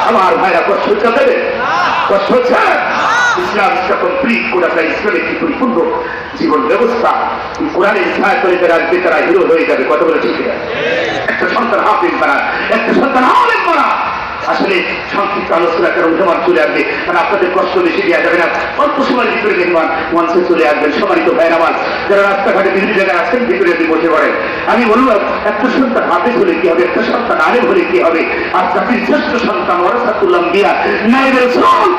আমার ভাইরা কষ্ট হচ্ছে দেবে, কষ্ট হচ্ছে। ইসলাম কমপ্লিট করে যায়, ইসলামের কি পরিপূর্ণ জীবন ব্যবস্থা কোরআনের ছায়া করে যারা আসবে তারা হিরো হয়ে যাবে। কথা বলে ঠিক না? একটা সন্তান হাফিজ বানান, একটা সন্তান আলেম বানান। আসলে সংক্ষিপ্ত আলোচনা কারণ মেহমান চলে আসবে, কারণ আপনাদের কষ্ট বেশি দেওয়া যাবে না। অল্প সময়ের ভিতরে মেহমান মঞ্চে চলে আসবেন। সম্মানিত ভাইয়ের আমার যারা রাস্তাঘাটে বিভিন্ন জায়গায় আসছেন, ভিতরে আপনি বসে পড়েন। আমি বলবো একটা সন্তান হাফেজ হলে কি হবে, একটা সন্তান আলেম হলে কি হবে। আর জাতির শ্রেষ্ঠ সন্তান ওয়ারাসাতুল আম্বিয়া নায়েবে রাসূল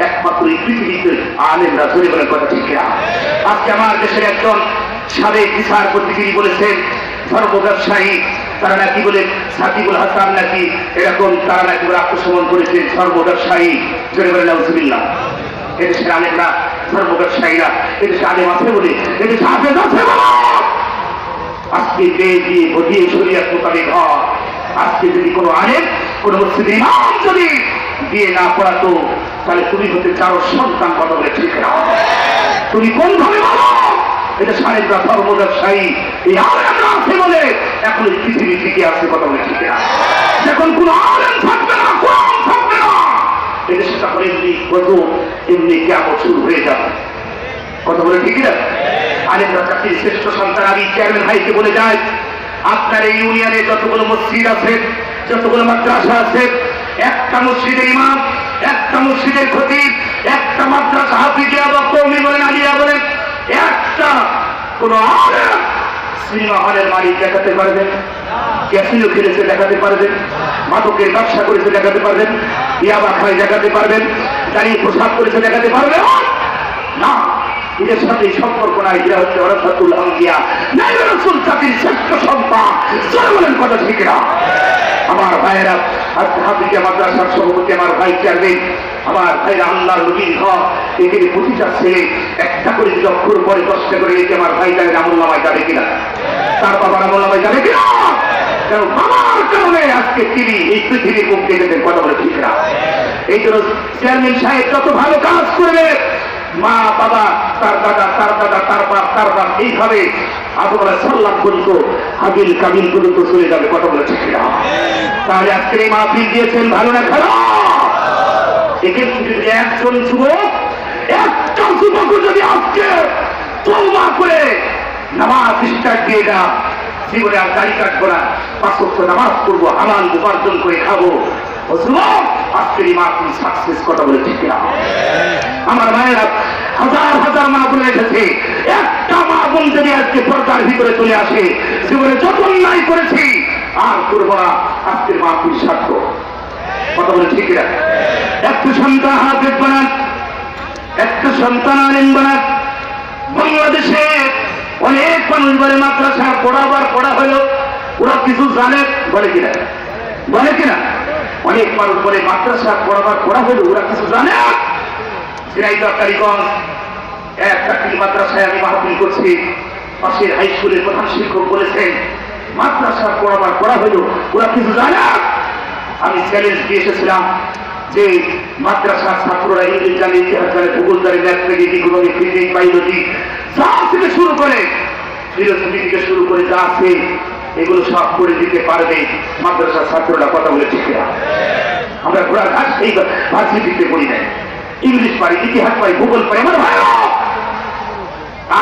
একমাত্র এই পৃথিবীতে আলেমরা ধরে বলেন। কথা ঠিক না? আজকে আমার দেশের একজন সাবেক বিচারপতি তিনি বলেছেন ধর্ম ব্যবসায়ী তারা নাকি বলে সাকিবুল হাসান নাকি এরকম তারা নাকি বলে আত্মসমর্পণ করেছেন ধর্ম ব্যবসায়ী ধরে বলেন নাউজুবিল্লাহ। এদেশের আলেমরা ধর্ম ব্যবসায়ীরা এদেশে আলেম আছে বলে এদেশে হাফেজ আছে বলে আজকে বেয়ে দিয়ে বধিয়ে শরীয়ত মোতাবেক হয়। আজকে যদি কোনো আলেম কোনো মসজিদে ইমাম যদি বিয়ে না পড়াতো তাহলে তুমি হতে চাও সন্তান। কথা বলে ঠিক না? তুমি কোন ভাবে বলো এটা সাহেবরা ধর্ম ব্যবসায়ী এই আলেমরা আছে বলে এখন এই পৃথিবী টিকে আছে। কথা বলে ঠিক না? যখন কোন আলেম থাকবে না, কোরআন থাকবে না, এদেশে তখন এমনি গজব এমনি কিয়ামত শুরু হয়ে যাবে। কথা বলে ঠিক না? আলেমরা জাতির শ্রেষ্ঠ সন্তান। আমি চেয়ারম্যান ভাইকে বলে যাই, আপনার এই ইউনিয়নে যতগুলো মসজিদ আছে, যতগুলো মাদ্রাসা আছে, একটা মসজিদের ইমাম, একটা মসজিদের খতিব, একটা মাদ্রাসা হাফিজিয়া বা কওমি বলেন আলিয়া বলেন, একটা কোন আলেম সিনেমা হলের মালিক দেখাতে পারবেন, ক্যাসিনো খেলেছে দেখাতে পারবেন, মাদকের ব্যবসা করেছে দেখাতে পারবেন, ইয়াবা খায় দেখাতে পারবেন, দাঁড়িয়ে প্রসাদ করেছে দেখাতে পারবেন না। এদের সাথে সম্পর্ক নাই। এরা হচ্ছে ওয়ারাসাতুল আম্বিয়া নায়েবে রাসূল জাতির শ্রেষ্ঠ সন্তান। জোরে বলেন কথা ঠিক না? আমার ভাইয়েরা আজকে হাফিজিয়া মাদ্রাসার সভাপতি আমার ভাই চেয়ারম্যান, আমার ভাইরা আল্লাহর নবীর হক এখানে প্রতিটা ছেলে একটা করে অক্ষর পরে 10টা করে এতে আমার ভাই জানেন আমল নামায় যাবে কিনা, তার বাবার আমল নামায় যাবে কিনা। কারণ বাবার কারণে আজকে তিনি এই পৃথিবীর মুখ দেখেছেন। কথা বলে ঠিক না? এই জন্য চেয়ারম্যান সাহেব যত ভালো কাজ করবে, মা বাবা তার দাদা তার দাদা তার বাপ তার বাপ এইভাবে আবু বকর সাল্লাম পর্যন্ত হাবিল কাবিল পর্যন্ত চলে যাবে। কথা বলে ঠিক না? তাহলে আজকে এই মাহফিল দিয়েছেন ভালো না খারাপ? এখানে যদি একজন যুবক, একটা যুবক যদি আজকে তওবা করে নামাজ স্টার্ট দিয়ে না, জীবনে আর দাড়ি কাটবো না, 5 ওয়াক্ত নামাজ পড়বো, হালাল উপার্জন করে খাবো, যুবক আজকের এই মাহফিল সাকসেস। কথা বলে ঠিক না? আমার মায়েরা হাজার হাজার মা বোন এসেছে, একটা মা বোন যদি আজকে পর্দার ভিতরে চলে আসে, জীবনে যত অন্যায় করেছি আর করবো না, আজকের মাহফিল সার্থক। কথা বলে ঠিক না? একটা সন্তান হাফেজ বানান, একটা সন্তান আলেম বানান। বাংলাদেশে অনেক মানুষ বলে মাদ্রাসা পড়া হলো, ওরা কিছু জানে বলে কিনা, বলে কিনা? অনেক মানুষ বলে মাদ্রাসা পড়া হলো, ওরা কিছু জানে। ঝিনাইদহ এক চাকরি মাদ্রাসায় আমি মাহফিল করছি, পাশের হাই স্কুলের প্রধান শিক্ষক বলেছেন মাদ্রাসা পড়া হলো, ওরা কিছু জানে। আমি চ্যালেঞ্জ দিয়ে এসেছিলাম যে মাদ্রাসার ছাত্ররা ইংরেজি জানে, ইতিহাস জানে, ভূগোল জানে, ম্যাথমেটিক্স, ইকোনমিক, ফিজিক্স, বায়োলজি যা থেকে শুরু করে ফিলোসফি থেকে শুরু করে যা আছে এগুলো সব করে দিতে পারবে মাদ্রাসার ছাত্ররা। কথা বলে ঠিক না? আমরা ঘোড়া ঘাস এই ভার্সিটিতে পড়ি নাই, ইংলিশ পারি, ইতিহাস পারি, ভূগোল পারি আমার ভাই।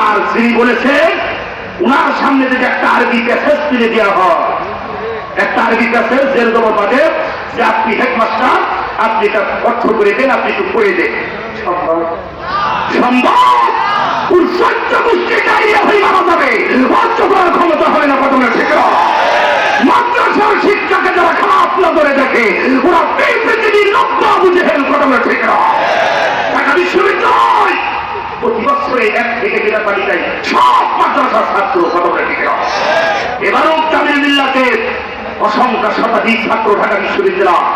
আর যিনি বলেছেন উনার সামনে যদি একটা আরবি প্যাসেজ তুলে দেওয়া হয়, একটা আরবি প্যাসেজ জেল জবর বাদে যে আপনি হেডমাস্টার, আপনি এটা অর্থ করে দেন, আপনি একটু পড়ে দেন, সম্ভব? সম্ভব? উচ্চাচ্য গোষ্ঠী দাঁড়িয়ে হয়ে মারা যাবে, অর্থ করার ক্ষমতা হয় না। কথা বলে ঠিক না? মাদ্রাসার শিক্ষাকে যারা খারাপ নজরে দেখে ওরা পৃথিবীর লক্ষ্য বুঝে হেন। কথা বলে ঠিক না? ঢাকা বিশ্ববিদ্যালয় প্রতি বছরে 1 থেকে 2 তালিকায় সব মাদ্রাসার ছাত্র। কথা বলে ঠিক না? এবারও তামিল মিল্লাতের অসংখ্য শতাধিক ছাত্র ঢাকা বিশ্ববিদ্যালয়।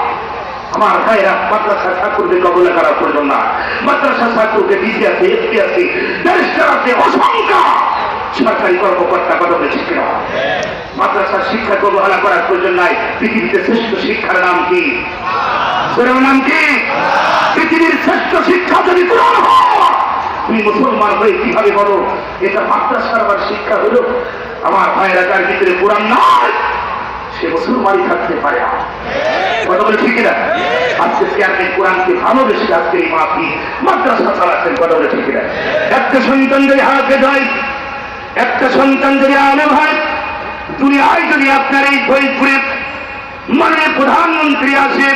আমার ভাইয়েরা মাদ্রাসার ছাত্রদের কবলে করার প্রয়োজন না। মাদ্রাসার ছাত্রকে ডিসি আছে, এসপি আছে, ব্যারিস্টার আছে, অসংখ্য সরকারি কর্মকর্তা। কথা বলে ঠিক না? মাদ্রাসার শিক্ষাকে অবহেলা করার প্রয়োজন নাই। পৃথিবীতে শ্রেষ্ঠ শিক্ষার নাম কি? নাম কি? পৃথিবীর শ্রেষ্ঠ শিক্ষা যদি কোরআন হয়, তুমি মুসলমান হয়ে কিভাবে বলো এটা মাদ্রাসার আবার শিক্ষা হলো? আমার ভাইয়েরা যার ভিতরে কোরআন নয় সে মুসলমানই থাকতে পারে না। কথা বলে ঠিক না? আজকে চেয়ারম্যান কোরআনকে ভালোবেসে আজকে এই মাহফিল মাদ্রাসা চালাচ্ছেন, কথা বলে ঠিক না? একটা সন্তান যদি হাফেজ হয়, একটা সন্তান যদি আলেম হয়, দুনিয়ায় যদি আপনার এই ফরিদপুরে মানে প্রধানমন্ত্রী আসে,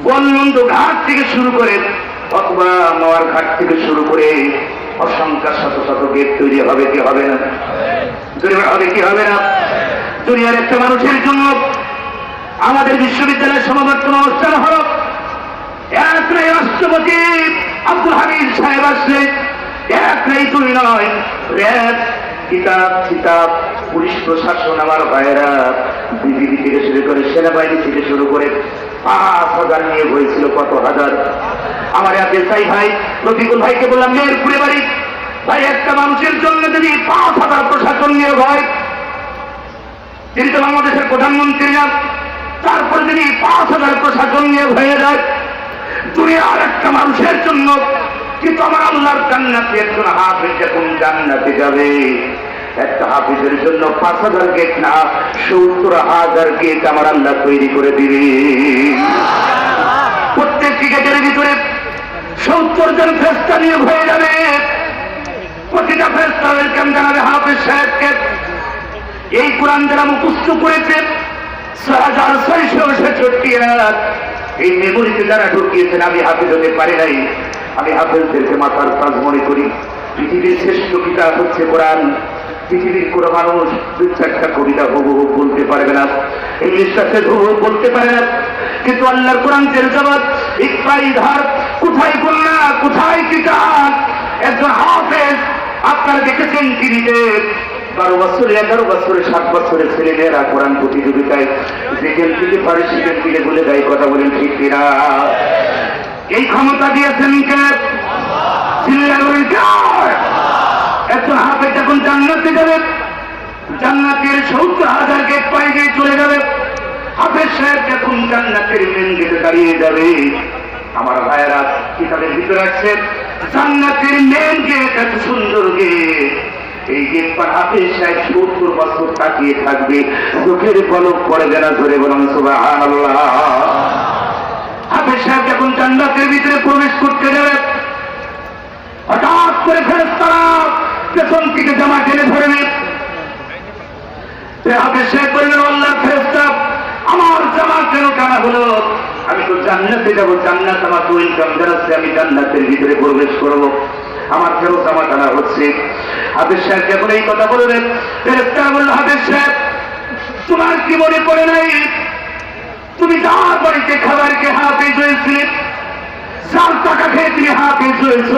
বলনন্দ ঘাট থেকে শুরু করে অথবা মাওয়ার ঘাট থেকে শুরু করে অসংখ্য শত শত গেট তৈরি হবে কি হবে না? তৈরি হবে কি হবে না? দুনিয়ার একটা মানুষের জন্য আমাদের বিশ্ববিদ্যালয়ের সমাবর্তন অনুষ্ঠান হল, এক নাই রাষ্ট্রপতি আব্দুল হামিদ সাহেব আসলে, এক নাই দুই নয়, র্যাব, কিতাব কিতাব, পুলিশ প্রশাসন, আমার ভাইয়েরা বিজিবি থেকে শুরু করে সেনাবাহিনী থেকে শুরু করে 5,000 নিয়ে হয়েছিল, কত হাজার। আমার এত চাই ভাই রফিকুল ভাইকে বললাম মেহেরপুরে বাড়ি, ভাই একটা মানুষের জন্য যদি 5,000 প্রশাসন নিয়োগ হয়, তিনি তো বাংলাদেশের প্রধানমন্ত্রী না, তারপরে যদি 5,000 প্রশাসন নিয়োগ হয়ে যায়, দুনিয়ার একটা মানুষের জন্য কিন্তু আমার আল্লাহর জান্নাতে একজন হাফেজ যখন জান্নাতে যাবে, একটা হাফেজের জন্য 5,000 গেট না 70,000 গেট আমার আল্লাহ তৈরি করে দিবে। প্রত্যেকটি গেটের ভিতরে 70 জন ফেরেশতা নিয়োগ হয়ে যাবে। প্রতিটা ফেরেশতা ওয়েলকাম জানাবে হাফেজ সাহেবকে। এই কোরআন যারা মুখস্থ করেছে 6,666 আয়াত, এই মেমোরিতে যারা ঢুকিয়েছেন, আমি হাফেজ হতে পারি নাই, আমি হাফেজদেরকে মাথার তাজ মনে করি। পৃথিবীর শ্রেষ্ঠ কিতাব হচ্ছে কোরআন। পৃথিবীর কোন মানুষ 2-4টা কবিতা হুবহু বলতে পারবে না, ইংলিশটা সে হুবহু বলতে পারে না, কিন্তু আল্লাহর কোরআন তেলাওয়াত ইকরাই ধার, কোথায় গুন্না কোথায় কিতাব। একজন হাফেজ আপনারা দেখেছেন টিভিতে 12 বছর 11 বছরে 7 বছরের ছেলেমেয়েরা কোরআন প্রতিযোগিতায় যেখান থেকে পারে সেখান থেকে বলে দেয়, কথা বলেন ঠিক কিনা? এই ক্ষমতা দিয়েছেন কে? একজন হাফেজ যখন জান্নাতে যাবে, জান্নাতের 70,000 গেট পাই দিয়ে চলে যাবে। হাফেজ সাহেব যখন জান্নাতের মেন গেটে দাঁড়িয়ে যাবে, আমার ভাইয়েরা কিতাবের ভিতরে আছে জান্নাতের মেন গেট, এত সুন্দর গেট, এই গেট পার হাফেজ সাহেব 70 বছর তাকিয়ে থাকবে, চোখের পলক পড়বে না, ধরে বলুন সুবহানাল্লাহ। হাফেজ সাহেব যখন জান্নাতের ভিতরে প্রবেশ করতে যাবে, হঠাৎ করে ফেরেশতারা পেছন থেকে জামা টেনে ধরবে। হাফেজ সাহেব বললেন, আল্লাহর ফেরেশতা, আমার জামা কেন টানা হলো? আমি তো জান্নাতে যাব, জান্নাত আমার ওয়েলকাম জানাচ্ছে, আমি জান্নাতের ভিতরে প্রবেশ করবো, আমার কেন জামা টানা হচ্ছে? হাফেজ সাহেব যখন এই কথা বললেন, ফেরেশতারা বলল, হাফেজ সাহেব তোমার কি মনে পড়ে নাই, তুমি যার বাড়িতে খাবার খেয়ে হাফেজ হয়েছিলে, যার টাকা খেয়ে তুমি হাফেজ হয়েছ,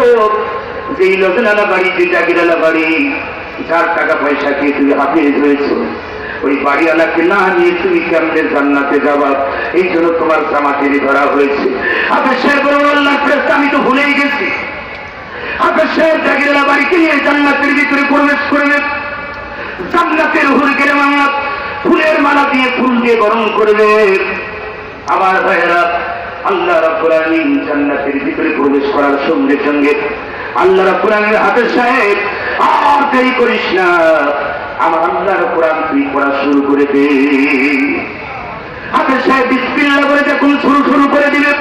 যেই লোকনালা বাড়ি, যে জাগিরালা বাড়ি, যার টাকা পয়সা খেয়ে তুমি হাফেজ হয়েছ, ওই বাড়িওয়ালাকে না নিয়ে তুমি কেমনে জান্নাতে যাবা? এই জন্য তোমার জামা টেনে ধরা হয়েছে। হাফেজ সাহেব বললেন, আল্লাহর ফেরেশতা, আমি তো ভুলেই গেছি। হাফেজ সাহেব জাগিরালা বাড়িকে নিয়ে জান্নাতের ভিতরে প্রবেশ করবে, জান্নাতের হুর গেলে মালা, ফুলের মালা দিয়ে ফুল দিয়ে বরণ করবে। আমার ভাইয়েরা, আল্লাহ রাব্বুল আলামিন জান্নাতের ভিতরে প্রবেশ করার সঙ্গে সঙ্গে আল্লাহ রাব্বুল আলামিন, হাফেজ সাহেব আর দেরি করিস না, আমার আল্লাহর কোরআন তুই পড়া শুরু করে দে। হাফেজ সাহেব বিসমিল্লাহ বলে যখন শুরু করে দিলে,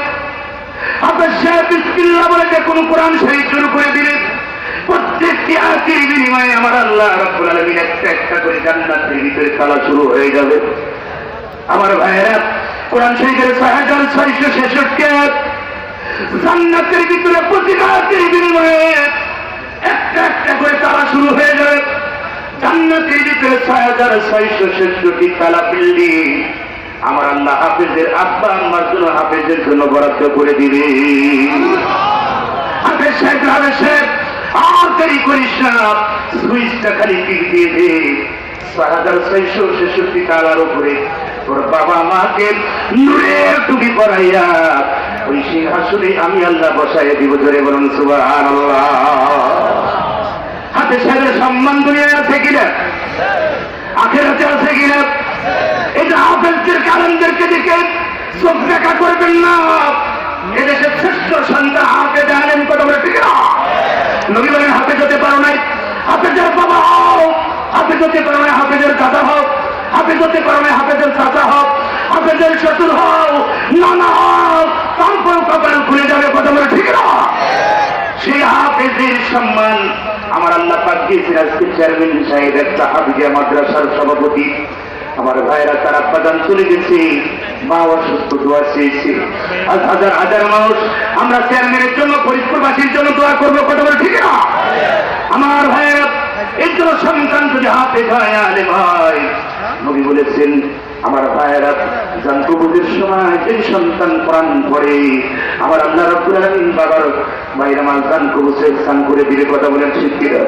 হাফেজ সাহেব বিসমিল্লাহ বলে যখন কোরআন শরীফ শুরু করে দিলে, প্রত্যেকটি আয়াতের বিনিময়ে আমার আল্লাহ রাব্বুল আলামিন একটা একটা করে জান্নাতের ভিতরে তালা শুরু হয়ে যাবে। আমার ভাইয়েরা, কোরআন শরীফের 6,666 আয়াত, জান্নাতের ভিতরে প্রতিটা আয়াতের বিনিময়ে একটা একটা করে তালা শুরু হয়ে যাবে। জান্নাতের ভিতরে 6,666 তালা বিল্ডিং আমার আল্লাহ হাফেজের আব্বা আম্মার জন্য, হাফেজের জন্য বরাদ্দ করে দিবে। হাফেজ সাহেব, হাফেজ সাহেব আর দেরি করিস না, সুইচটা খালি টিপ দিয়ে দে, 6,666 তালার উপরে তোর বাবা মাকে নূরের টুপি পরাইয়া ওই সিংহাসনে আমি আল্লাহ বসাইয়া দিব, ধরে বলুন সুবহানাল্লাহ। হাফেজ সাহেবের সম্মান দুনিয়ায় আছে কিনা? আখিরাতে আছে কিনা? এটা হাফেজদের কালামদেরকে দেখে চোখ দেখা করবেন না। এদেশের শ্রেষ্ঠ সন্তান হাফেজ আলেম, কথা বলে ঠিক না? নবী বলেন, হাফেজ হতে পারো নাই, হাফেজের বাবা হও, হাফেজ হতে পারো নাই, হাফেজের দাদা হোক, হাফেজ হতে পারো নাই, হাফেজের চাচা হোক, হাফেজের শ্বশুর হও, নানা গিয়েছেন আজকে চেয়ারম্যান সাহেব একটা হাফিজিয়া মাদ্রাসার সভাপতি। আমার ভাইরা তার আব্বাদান চলে গেছে, মা অসুস্থ, দোয়া চেয়েছে। আজ হাজার হাজার মানুষ আমরা চেয়ারম্যানের জন্য, ফরিদপুরবাসীর জন্য দোয়া করবো, কথা বলে ঠিক না? আমার ভাইরা এর জন্য সন্তান যদি হাফেজ হয়, আলেম হয়, নবী বলেছেন আমার ভাইয়েরা জান কবুলের সময় যে সন্তান প্রাণ পড়ে আমার আল্লাহ রাব্বুল আলামিন বাবার ভাইরা মাল জান কবুলের স্থান করে দিলে, কথা বলেন ঠিক কিনা?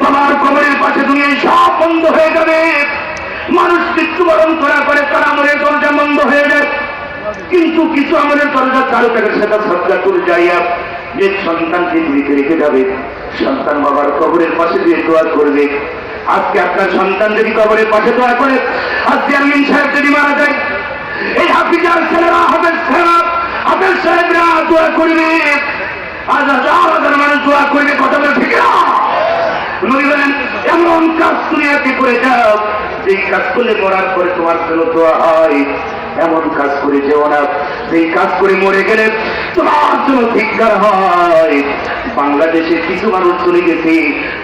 বাবার কবরের পাশে দুনিয়ায় সব বন্ধ হয়ে যাবে, মানুষ মৃত্যুবরণ করা করে তার আমলের দরজা বন্ধ হয়ে যায়, কিন্তু কিছু আমলের দরজা চালু থাকে, সেটা সজ্জা করে যাইয়া যে সন্তানকে দিতে রেখে যাবে, সন্তান বাবার কবরের পাশে দিয়ে দোয়া করবে। আজকে আপনার সন্তান যদি কবরের পাশে দোয়া করে, আজ চেয়ারম্যান সাহেব যদি মারা যায়, এই হাফিজার ছেলেরা, হাফেজ সাহেবরা দোয়া করবে, আজ হাজার হাজার মানুষ দোয়া করবে, কথা বলে ঠিক না? নবী বলেন এমন কাজ দুনিয়াতে করে যাও যেই কাজ করলে মরার পরে তোমার জন্য দোয়া হয়, এমন কাজ করে যেও না যেই কাজ করে মরে গেলে তোমার জন্য ধিক্কার হয়। বাংলাদেশে কিছু মানুষ চলে গেছে,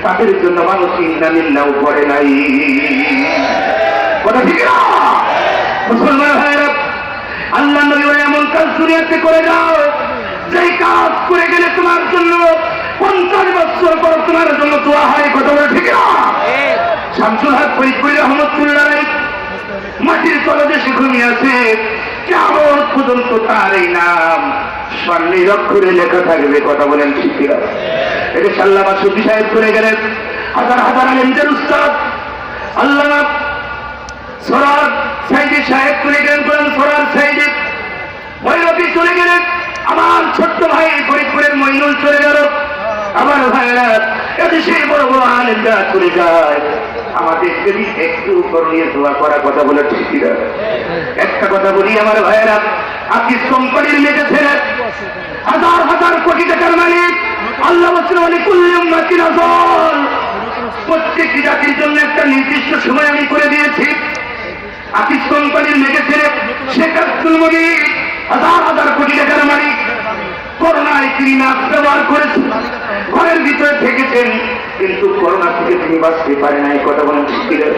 তাদের জন্য মানুষ ইন্নামিল্লাও পড়ে নাই, কথা ঠিক না? মুসলমান ভাইরা, আল্লাহ নবী বলেন এমন কাজ দুনিয়াতে করে যাও যেই কাজ করে গেলে তোমার জন্য 50 বছর পর তোমার জন্য দোয়া হয়, কথা বলে ঠিক না? শামসুল হক ফরিদপুরি রহমতুল্লাহ আলাইহি মাটির তলদেশে ঘুমিয়ে আছে, কেমন পর্যন্ত তার এই নাম স্বর্ণের অক্ষরে লেখা থাকবে, কথা বলেন ঠিক কিনা? এটা সাল্লামা সুফি সাহেব চলে গেলেন, হাজার হাজার আলেমদের উস্তাদ আল্লামা সরার সাইদি সাহেব চলে গেলেন, সরার সাইদি ভৈরবী চলে গেলেন, আমার ছোট্ট ভাই ফরিদপুরের মইনুল চলে গেল। আমার ভাইরা এদেশে বড় বড় আলেমরা চলে যায়, আমাদের যদি একটু করণীয় দোয়া করা, কথা বলে ঠিক না? একটা কথা বলি আমার ভাইরা, আকিস কোম্পানির মেয়েকে ছেড়ে হাজার হাজার কোটি টাকার মালিক আল্লাহ প্রত্যেকটি জাতির জন্য একটা নির্দিষ্ট সময় আমি করে দিয়েছি। আকিস কোম্পানির মেয়েকে ছেড়ে শেখ আব্দুল মজিদ হাজার হাজার কোটি টাকার মালিক, করোনায় তিনি মাস্ক ব্যবহার করেছেন, ঘরের ভিতরে থেকেছেন, কিন্তু করোনা থেকে তিনি বাঁচতে পারে নাই, কথা বলেন ঠিক কিনা?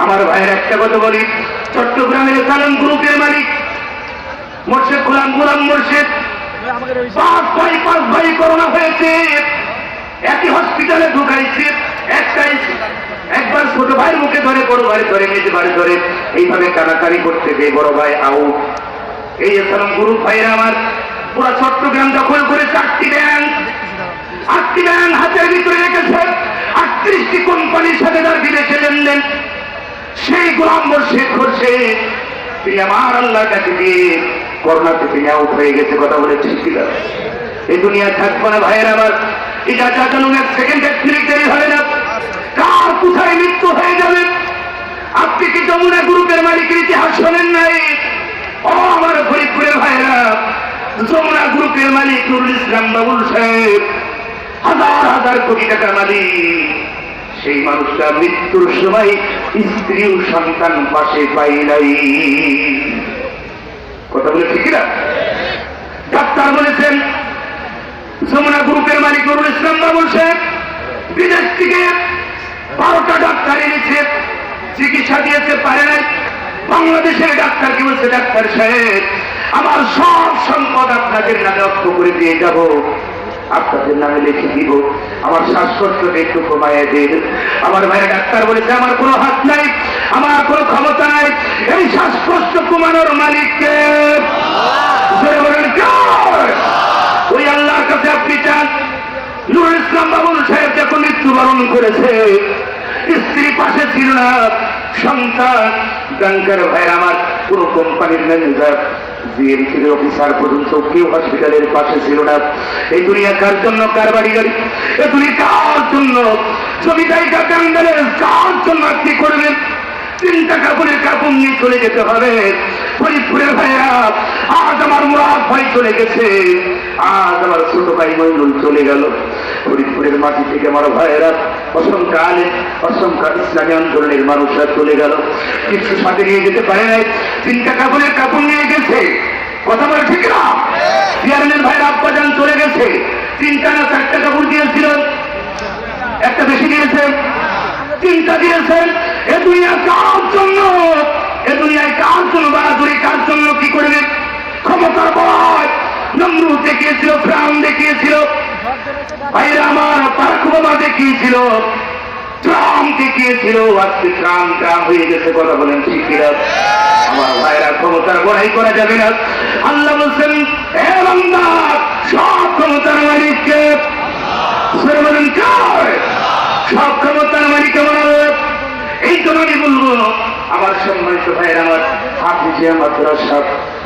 আমার ভাইয়ের একটা কথা বলি, চট্টগ্রামের সালাম গ্রুপের মালিক মোর্শেদ গোলাম মোর্শেদ, 5 ভাই করোনা হয়েছে, একই হসপিটালে ঢুকাইছে, একবার ছোট ভাইয়ের মুখে ধরে, বড় ভাই ধরে, মেজ ভাই ধরে, এইভাবে কানাকানি করতে গিয়ে বড় ভাই আউট। এই সালাম গ্রুপ ভাইরা আমার পুরা চট্টগ্রাম দখল করে 8টি ব্যাংক হাতের ভিতরে রেখেছে, 38টি কোম্পানির সাথে তার বিদেশে লেনদেন। সেই গোলাম মোর্শেদ করছে, তিনি আমার আল্লাহর কাছে গিয়ে করোনাতে তিনি আউট হয়ে গেছে, কথা বলে ঠিক কিনা? এই দুনিয়া থাকবো না ভাইয়ের আমার, এটা চাচানো 1 সেকেন্ড 1 মিনিট দেরি হবে না, কার কোথায় মৃত্যু হয়ে যাবে। আপনি কি যমুনা গ্রুপের মালিকের ইতিহাস শোনেন নাই? ও আমার ফরিদপুরের ভাইয়েরা, যমুনা গ্রুপের মালিক নুরুল ইসলাম বাবুল সাহেব হাজার হাজার কোটি টাকার মালিক, সেই মানুষটা মৃত্যুর সময় স্ত্রী ও সন্তান পাশে পাই নাই, কথা বলে ঠিক না? ডাক্তার বলেছেন যমুনা গ্রুপের মালিক নুরুল ইসলাম বাবুল সাহেব বিদেশ থেকে 12টা ডাক্তার এনেছে, চিকিৎসা দিয়েছে, পারে নাই। বাংলাদেশের ডাক্তারকে বলছে, ডাক্তার সাহেব আমার সব সম্পদ আপনাদের নামে অর্থ করে দিয়ে যাব, আপনাদের নামে লিখে দিব, আমার শ্বাসকষ্টটা একটু কমাইয়ে দিন। আমার ভাইয়ের ডাক্তার বলেছে আমার কোনো হাত নাই, আমার কোনো ক্ষমতা নাই, এই শ্বাসকষ্ট কমানোর মালিককে ওই আল্লাহর কাছে আপনি চান। নুরুল ইসলাম বাবুল সাহেব যখন মৃত্যুবরণ করেছে, স্ত্রী পাশে ছিল না, সন্তান ব্যাংকের ভাই আমার পুরো কোম্পানির ম্যানেজার জিএমসির অফিসার পর্যন্ত কেউ হসপিটালের পাশে ছিল না। এই দুনিয়া কার জন্য, কার বাড়ি গাড়ি, এই দুনিয়া কার জন্য, ছবি জায়গা প্যান্ডেলের কার জন্য আপনি করবেন? 3 টাকা করে কাপড় নিয়ে চলে যেতে হবে। ফরিদপুরের ভাইয়া, আজ আমার মুরাদ ভাই চলে গেছে, আজ আমার ছোট ভাই মইনুল চলে গেল। ফরিদপুরের মাটি থেকে আমার ভাইয়েরা অসংখ্য আলেম, অসংখ্য ইসলামী আন্দোলনের মানুষরা চলে গেল, কিছু সাথে নিয়ে যেতে পারে নাই, 3 টাকা করে কাপড় নিয়ে গেছে, কথা বলে ঠিক না? চেয়ারম্যান ভাইয়ের আব্বাজান চলে গেছে, 3টা না 4টা কাপড় দিয়েছিল, একটা বেশি দিয়েছেন, তিনটা দিয়েছেন। এ দুনিয়া কার জন্য, এ দুনিয়ায় কার জন্য বাহাদুরি, কার জন্য কি করবেন? ক্ষমতার ভয়। নমরুদ দেখিয়েছিল, ফিরআউন দেখিয়েছিল, ভাইরা আমার বারাক ওবামা দেখিয়েছিল, ট্রাম্প দেখিয়েছিল, আজকে ট্রাম্প হয়ে গেছে। কথা বলেন ঠিক কিনা? আমার ভাইরা ক্ষমতার বড়াই করা যাবে না। আল্লাহ বলছেন, হে বান্দা, সব ক্ষমতার মালিককে, বলেন কার? সব ক্ষমতার মালিক আমার আল্লাহ। এই জন্য আমি বলবো, আমার সম্মানিত ভাইয়ের, আমার হাফিজিয়া মাদ্রাসা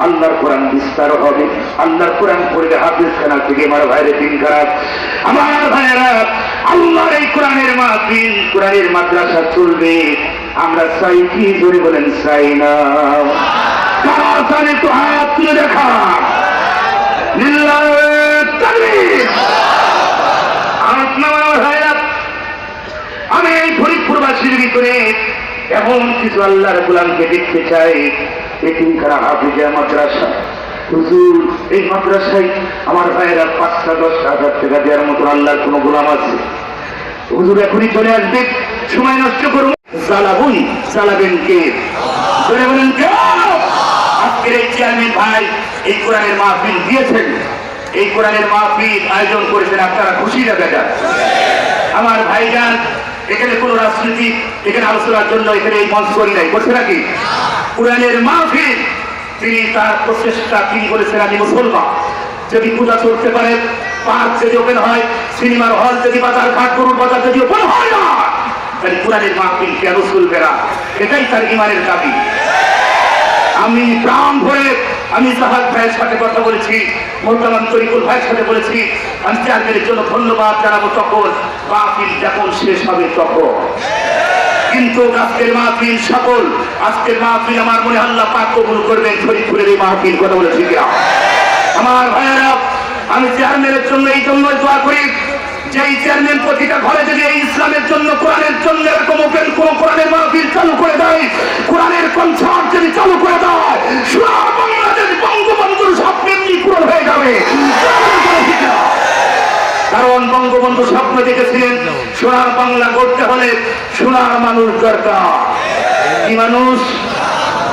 আল্লাহর কোরআন বিস্তার হবে। আল্লাহর কোরআন পড়লে হাফিজ খানা থেকে আমার ভাইরে দিন খারাপ। আমার ভাইয়েরা, আল্লাহর এই কোরআনের মাহফিল, কোরআনের মাদ্রাসা চলবে। আমরা চাই কি? জোরে বলেন চাই না? কারা চান একটু হাত তুলে দেখা। লিল্লাহি তাকবীর। আমার ভাইয়েরা, আমি এই ফরিদপুরবাসীর ভিতরে এমন কিছু আল্লাহর গোলামকে দেখতে চাই। এতিমখানা হাফিজিয়া মাদ্রাসা, হুজুর, এই মাদ্রাসায় আমার ভাইয়েরা ৫-১০ হাজার টাকা দেওয়ার মতো আল্লাহর কোন গোলাম আছে? হুজুর এখনই চলে আসবে, সময় নষ্ট করুন। জ্বালাবই, জ্বালাবেন কে? বলে বলেন কে? আজকের এই চেয়ারম্যান ভাই এই কোরআনের মাহফিল দিয়েছেন, এই কোরআনের মাহফিল আয়োজন করেছেন, আপনারা খুশি না বেটা? আমার ভাইজান, এখানে কোন রাজনীতি, এখানে আলোচনার জন্য এখানে এই মঞ্চ করি নাই, করছে নাকি? কোরআনের মাহফিল, তিনি তার প্রচেষ্টা, তিনি বলেছেন আমি মুসলমান। যদি পূজা চলতে পারে, পার্ক যদি ওপেন হয়, সিনেমার হল যদি, বাজার ঘাট, গরুর বাজার যদি ওপেন হয় না, তাহলে কোরআনের মাহফিল কেন চলবে না? এটাই তার ইমানের দাবি। আমি প্রাণ ভরে আমি সাহাদ ভাইয়ের সাথে কথা বলেছি, মোহতারাম তরিকুল ভাইয়ের সাথে বলেছি, আমি চেয়ারম্যানের জন্য ধন্যবাদ জানাবো তখন মাহফিল যখন শেষ হবে তখন। কিন্তু আজকের মাহফিল সফল, আজকের মাহফিল আমার মনে আল্লাহ পাক কবুল করবেন। ফরিদপুরের এই মাহফিল, কথা বলেছি কিনা? আমার ভাইয়েরা, আমি চেয়ারম্যানের জন্য এই জন্য দোয়া করি যে এই চেয়ারম্যান প্রতিটা ঘরে যদি এই ইসলামের জন্য, কোরআনের জন্য এরকম ওপেন কোন কোরআনের মাহফিল চালু করে দেয়, কোরআনের কনসার্ট যদি চালু করে দেয়, সারা বাংলাদেশ বঙ্গবন্ধুর স্বপ্ন এমনি পূরণ হয়ে যাবে। কারণ বঙ্গবন্ধু স্বপ্ন দেখেছিলেন সোনার বাংলা গড়তে হলে সোনার মানুষ দরকার। কি মানুষ?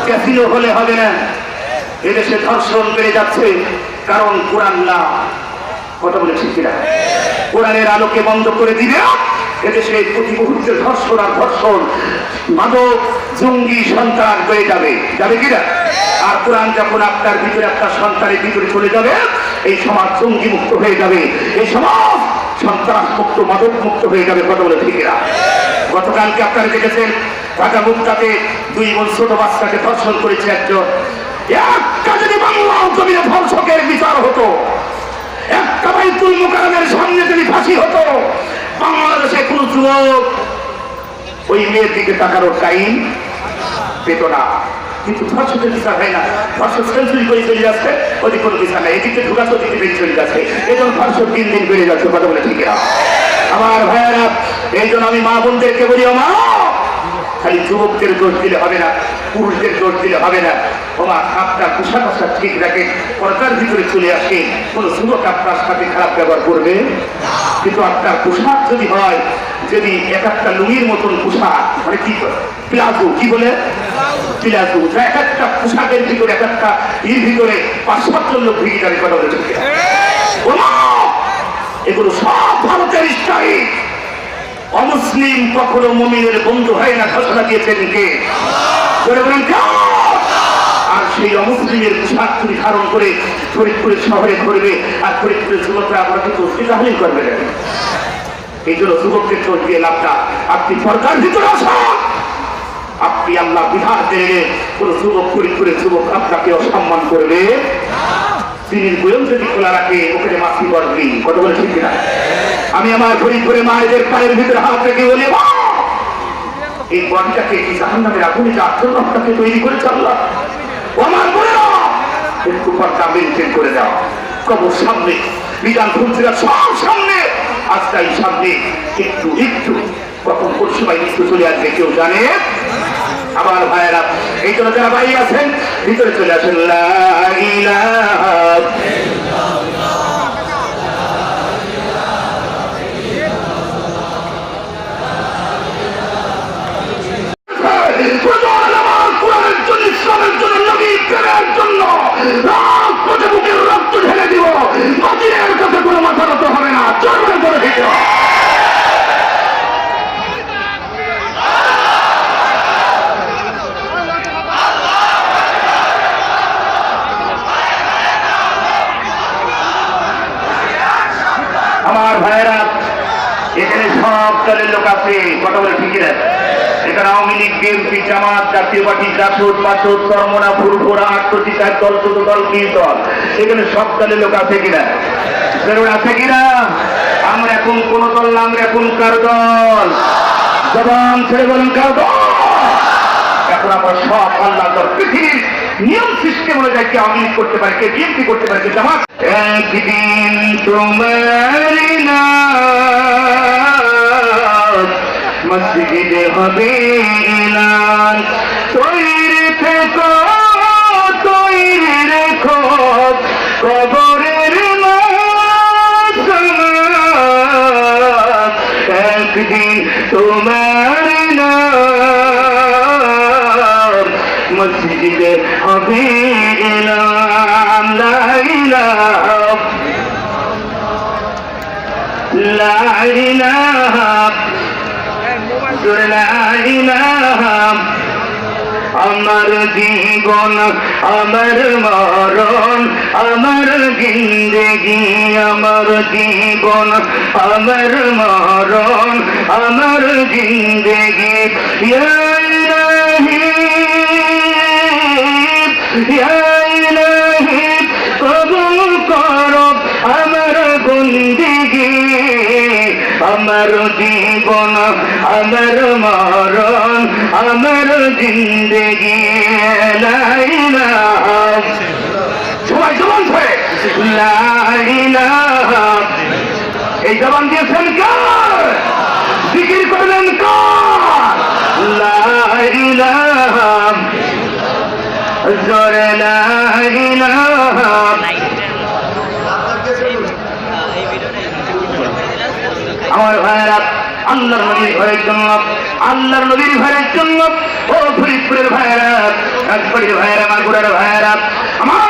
ক্যাসিনো হলে হবে না। এদেশে ধর্ষণ বেড়ে যাচ্ছে, কারণ কোরআন না। কথা বলেছি কিনা? কোরআনের আলোকে বন্ধ করে দিলে এদেশে প্রতি মুহূর্তে ধর্ষণ আর ধর্ষণ, মাদক, জঙ্গি, সন্তান হয়ে যাবে, যাবে কিনা? আর কোরআন যখন আপনার ভিতরে, আপনার সন্তানের ভিতরে চলে যাবে, এই সমাজ জঙ্গি মুক্ত হয়ে যাবে, এই সমাজ সন্ত্রাস মুক্ত, মাদক মুক্ত হয়ে যাবে। কথা বলে ঠিক না? গতকালকে আপনারা দেখেছেন ঢাকা মুক্তাতে 2 বোন ছোট বাচ্চাকে ধর্ষণ করেছে একজন। একটা যদি বাংলা জমিনে ধর্ষকের বিচার হতো, একটা বাইতুল মুকাররমের সামনে যদি ফাঁসি হতো, বাংলাদেশে কোন যুবক ওই মেয়ের দিকে তাকানোর টাইম পেত না। কিন্তু ধর্ষকের বিচার হয় না। ধর্ষক সেঞ্চুরি করে চলে যাচ্ছে, ওদিকে কোনো বিচার নাই। এদিকে ঢুকাচ্ছে, ওদিকে বেরিয়ে চলে যাচ্ছে। এই জন্য ধর্ষক দিন দিন বেড়ে যাচ্ছে। কথা বলে ঠিক না? আমার ভাইয়েরা, এই জন্য আমি মা বোনদেরকে বলি, মা, খালি যুবকদের দোষ দিলে হবে না, পুরুষদের দোষ দিলে হবে না। ওমা, আপনার পোশাক আশাক ঠিক রাখেন, পর্দার ভিতরে চলে আসে, কোন যুবক আপনার সাথে খারাপ ব্যবহার করবে। কিন্তু আপনার পোশাক যদি হয়, যদি এক একটা লুঙ্গির মতন পোশাক, মানে কি প্লাজো, কি বলে প্লাজো, এক একটা পোশাকের ভিতরে, এক একটা এর ভিতরে 5-7 লোক ভিড়ে যাবে। কথা বলে এগুলো সব ভারতের স্টাইল। অমুসলিম কখনো মুমিনের বন্ধু হয় না, ঘোষণা দিয়েছেন কে? আর সেই অমুসলিমের পোশাক তুমি ধারণ করে ফরিদপুরের শহরে ঘুরবে, আর ফরিদপুরের যুবকরা আমরা কিন্তু তাহলেই করবে না। এই জন্য যুবকদের চোখ দিয়ে লাভটা, আপনি সরকার ভিতরে আসা, আপনি আল্লাহ বিধান দেবে, কোন যুবক ফরিদপুরের যুবক আপনাকে অসম্মান করবে। চিনির বয়ম যদি খোলা রাখে, ওখানে মাছি করবি। কত বলে ঠিক না? আমি আমার ফরিদপুরে মায়েদের পায়ের ভিতরে হাত রেখে বলি, এই বনটাকে কি জাহান্নামের আগুনে যার জন্য আপনাকে তৈরি করেছে আল্লাহ? আমার বোনেরা, একটু পর্দা মেনটেন করে দাও। কবর সামনে, বিধান খুলছিলা সব সামনে, আজকাল সামনে, একটু একটু কখন কোন সময় মৃত্যু চলে আসবে কেউ জানে? আমার ভাইয়েরা, এই জন্য যারা বাইরে আছেন ভিতরে চলে আসেন। লা ইলাহা রক্ত বুকের রক্ত ঢেলে দিব, বাতিলের কাছে কোনো মাথা নত হবে না। চলবে করে দিত আমার ভাইয়েরা। এখানে সব দলের লোক আছে, কথা বলে ঠিকই না? এখানে আওয়ামী লীগ, বিএনপি, জামাত, জাতীয় পার্টি, জাসদ, মাসদ, চরমনা, ফুরফুরা, আট্টচিকার দল, ছোট দল, কি দল, এখানে সব দলের লোক আছে কিনা? আছে কিনা? আমরা এখন কোন দল না, আমরা এখন কার দল? জবান ছেড়ে বলেন কার দল? এখন আমরা সব আল্লাহ দল। পৃথিবীর নিয়ম সিস্টেম অনুযায়ী কে আওয়ামী লীগ করতে পারে, কে বিএনপি করতে পারে, কে জামাত। একদিন তোমার মসজিদে হবে এলান, তৈরি থেকো তৈরি রেখো কবরের একদিন তোমার নাম মসজিদে হবে এলান। লা ইলাহা লা ইলাহা আমার জীবন আমার মরণ আমার জিন্দেগি, আমার জীবন আমার মরণ আমার জিন্দেগি। ইয়া ইলাহি ইয়া ইলাহি কবুল করো আমার বন্দেগি, আমার জীবন আমার মরণ আমার জিন্দেগি। লা ইলাহা, সবাই জবান ধরে লা ইলাহা। এই জবান দিয়েছেন কার? জিকির করলেন কার? লা ইলাহা জোরে লা ইলাহা। আমার ভাইয়েরা, আল্লাহর নবীর ঘরের জন্য, আল্লাহর নবীর ঘরের জন্য ও ফরিদপুরের ভাইয়েরা, রাজবাড়ির ভাইয়েরা, মাগুরার ভাইয়েরা, আমার